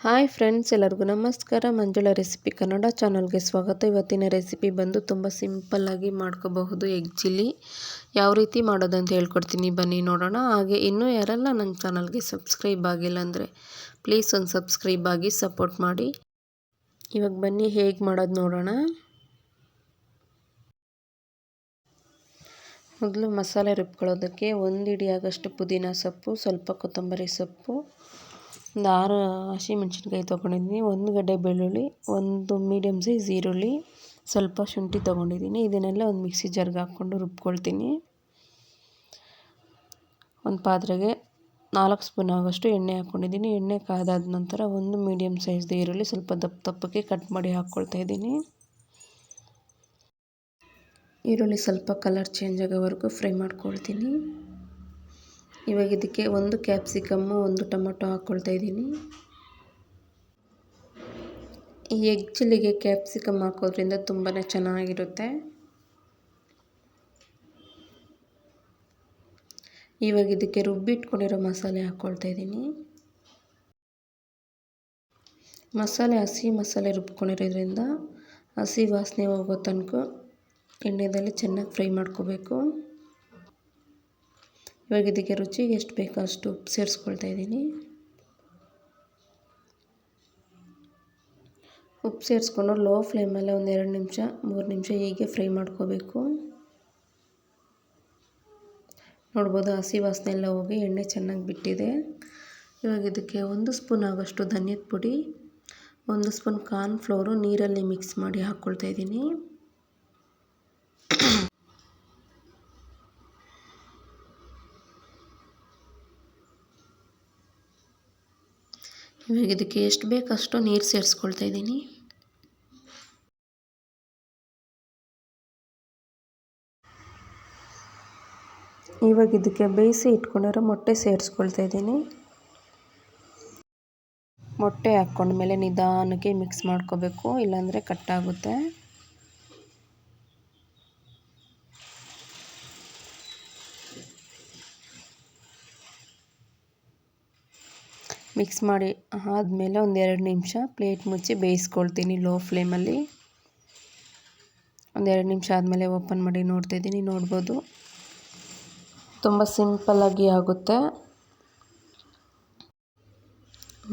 Hi friends, ಎಲ್ಲರಿಗೂ ನಮಸ್ಕಾರ. Manjula recipe Kannada ಚಾನಲ್ಗೆ ಸ್ವಾಗತ. ಇವತ್ತಿನ ರೆಸಿಪಿ ಬಂದು ತುಂಬ ಸಿಂಪಲ್ಲಾಗಿ ಮಾಡ್ಕೋಬಹುದು ಎಗ್ ಚಿಲ್ಲಿ. ಯಾವ ರೀತಿ ಮಾಡೋದಂತ ಹೇಳ್ಕೊಡ್ತೀನಿ, ಬನ್ನಿ ನೋಡೋಣ. ಹಾಗೆ ಇನ್ನೂ ಯಾರೆಲ್ಲ ನನ್ನ ಚಾನಲ್ಗೆ ಸಬ್ಸ್ಕ್ರೈಬ್ ಆಗಿಲ್ಲ ಅಂದರೆ ಪ್ಲೀಸ್ ಒಂದು ಸಬ್ಸ್ಕ್ರೈಬ್ ಆಗಿ ಸಪೋರ್ಟ್ ಮಾಡಿ. ಇವಾಗ ಬನ್ನಿ ಹೇಗೆ ಮಾಡೋದು ನೋಡೋಣ. ಮೊದಲು ಮಸಾಲೆ ರುಬ್ಕೊಳ್ಳೋದಕ್ಕೆ 1 ಹಿಡಿಯಾಗಷ್ಟು ಪುದೀನ ಸೊಪ್ಪು, ಸ್ವಲ್ಪ ಕೊತ್ತಂಬರಿ ಸೊಪ್ಪು, ಒಂದು 6 ಹಸಿಮೆಣ್ಸಿನ್ಕಾಯಿ ತೊಗೊಂಡಿದ್ದೀನಿ, 1 ಗಡ್ಡೆ ಬೆಳ್ಳುಳ್ಳಿ, 1 ಮೀಡಿಯಮ್ ಸೈಜ್ ಈರುಳ್ಳಿ, ಸ್ವಲ್ಪ ಶುಂಠಿ ತೊಗೊಂಡಿದ್ದೀನಿ. ಇದನ್ನೆಲ್ಲ ಒಂದು ಮಿಕ್ಸಿ ಜಾರ್ಗೆ ಹಾಕ್ಕೊಂಡು ರುಬ್ಕೊಳ್ತೀನಿ. ಒಂದು ಪಾತ್ರೆಗೆ 4 ಸ್ಪೂನ್ ಆಗೋಷ್ಟು ಎಣ್ಣೆ ಹಾಕ್ಕೊಂಡಿದ್ದೀನಿ. ಎಣ್ಣೆ ಕಾದಾದ ನಂತರ 1 ಮೀಡಿಯಮ್ ಸೈಜ್ದು ಈರುಳ್ಳಿ ಸ್ವಲ್ಪ ದಪ್ಪಕ್ಕೆ ಕಟ್ ಮಾಡಿ ಹಾಕ್ಕೊಳ್ತಾ ಇದ್ದೀನಿ. ಈರುಳ್ಳಿ ಸ್ವಲ್ಪ ಕಲರ್ ಚೇಂಜ್ ಆಗೋವರೆಗೂ ಫ್ರೈ ಮಾಡ್ಕೊಳ್ತೀನಿ. ಇವಾಗ ಇದಕ್ಕೆ 1 ಕ್ಯಾಪ್ಸಿಕಮ್ಮು, 1 ಟೊಮೊಟೊ ಹಾಕ್ಕೊಳ್ತಾ ಇದ್ದೀನಿ. ಈ ಎಗ್ ಚಿಲ್ಲಿಗೆ ಕ್ಯಾಪ್ಸಿಕಮ್ ಹಾಕೋದ್ರಿಂದ ತುಂಬಾ ಚೆನ್ನಾಗಿರುತ್ತೆ. ಇವಾಗ ಇದಕ್ಕೆ ರುಬ್ಬಿಟ್ಕೊಂಡಿರೋ ಮಸಾಲೆ ಹಾಕ್ಕೊಳ್ತಾ ಇದ್ದೀನಿ. ಹಸಿ ಮಸಾಲೆ ರುಬ್ಕೊಂಡಿರೋದ್ರಿಂದ ಹಸಿ ವಾಸನೆ ಹೋಗೋ ತನಕ ಎಣ್ಣೆಯಲ್ಲಿ ಚೆನ್ನಾಗಿ ಫ್ರೈ ಮಾಡ್ಕೋಬೇಕು. ಇವಾಗ ಇದಕ್ಕೆ ರುಚಿಗೆ ಎಷ್ಟು ಬೇಕೋ ಅಷ್ಟು ಉಪ್ಪು ಸೇರಿಸ್ಕೊಳ್ತಾ ಇದ್ದೀನಿ. ಉಪ್ಪು ಸೇರಿಸ್ಕೊಂಡು ಲೋ ಫ್ಲೇಮಲ್ಲಿ ಒಂದು 2 ನಿಮಿಷ 3 ನಿಮಿಷ ಹೀಗೆ ಫ್ರೈ ಮಾಡ್ಕೋಬೇಕು. ನೋಡ್ಬೋದು, ಹಸಿ ವಾಸನೆ ಎಲ್ಲ ಹೋಗಿ ಎಣ್ಣೆ ಚೆನ್ನಾಗಿ ಬಿಟ್ಟಿದೆ. ಇವಾಗ ಇದಕ್ಕೆ 1 ಸ್ಪೂನ್ ಆಗೋಷ್ಟು ಧನಿಯದ ಪುಡಿ, 1 ಸ್ಪೂನ್ ಕಾರ್ನ್ಫ್ಲೋರು ನೀರಲ್ಲಿ ಮಿಕ್ಸ್ ಮಾಡಿ ಹಾಕ್ಕೊಳ್ತಾ ಇದ್ದೀನಿ. ಇವಾಗ ಇದಕ್ಕೆ ಎಷ್ಟು ಬೇಕಷ್ಟು ನೀರು ಸೇರಿಸ್ಕೊಳ್ತಾ ಇದ್ದೀನಿ. ಇವಾಗ ಇದಕ್ಕೆ ಬೇಯಿಸಿ ಇಟ್ಕೊಂಡಿರೋ ಮೊಟ್ಟೆ ಸೇರಿಸ್ಕೊಳ್ತಾ ಇದ್ದೀನಿ. ಮೊಟ್ಟೆ ಹಾಕ್ಕೊಂಡ್ಮೇಲೆ ನಿಧಾನಕ್ಕೆ ಮಿಕ್ಸ್ ಮಾಡ್ಕೋಬೇಕು, ಇಲ್ಲಾಂದರೆ ಕಟ್ಟಾಗುತ್ತೆ. ಮಿಕ್ಸ್ ಮಾಡಿ ಆದಮೇಲೆ ಒಂದು 2 ನಿಮಿಷ ಪ್ಲೇಟ್ ಮುಚ್ಚಿ ಬೇಯಿಸ್ಕೊಳ್ತೀನಿ ಲೋ ಫ್ಲೇಮಲ್ಲಿ. ಒಂದು 2 ನಿಮಿಷ ಆದಮೇಲೆ ಓಪನ್ ಮಾಡಿ ನೋಡ್ತಾ ಇದ್ದೀನಿ. ನೋಡ್ಬೋದು, ತುಂಬ ಸಿಂಪಲ್ಲಾಗಿ ಆಗುತ್ತೆ.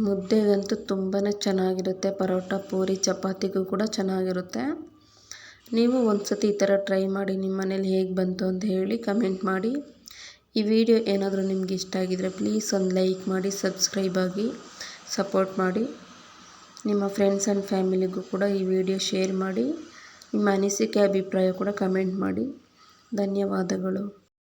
ಮುದ್ದೆಗಂತೂ ತುಂಬಾ ಚೆನ್ನಾಗಿರುತ್ತೆ. ಪರೋಟ, ಪೂರಿ, ಚಪಾತಿಗೂ ಕೂಡ ಚೆನ್ನಾಗಿರುತ್ತೆ. ನೀವು ಒಂದು ಸತಿ ಈ ಥರ ಟ್ರೈ ಮಾಡಿ ನಿಮ್ಮ ಮನೇಲಿ ಹೇಗೆ ಬಂತು ಅಂತ ಹೇಳಿ ಕಮೆಂಟ್ ಮಾಡಿ. ಈ ವಿಡಿಯೋ ಏನಾದರೂ ನಿಮ್ಗೆ ಇಷ್ಟ ಆಗಿದರೆ ಪ್ಲೀಸ್ ಒಂದು ಲೈಕ್ ಮಾಡಿ, ಸಬ್ಸ್ಕ್ರೈಬ್ ಆಗಿ ಸಪೋರ್ಟ್ ಮಾಡಿ. ನಿಮ್ಮ ಫ್ರೆಂಡ್ಸ್ ಆ್ಯಂಡ್ ಫ್ಯಾಮಿಲಿಗೂ ಕೂಡ ಈ ವಿಡಿಯೋ ಶೇರ್ ಮಾಡಿ. ನಿಮ್ಮ ಅನಿಸಿಕೆ ಅಭಿಪ್ರಾಯ ಕೂಡ ಕಮೆಂಟ್ ಮಾಡಿ. ಧನ್ಯವಾದಗಳು.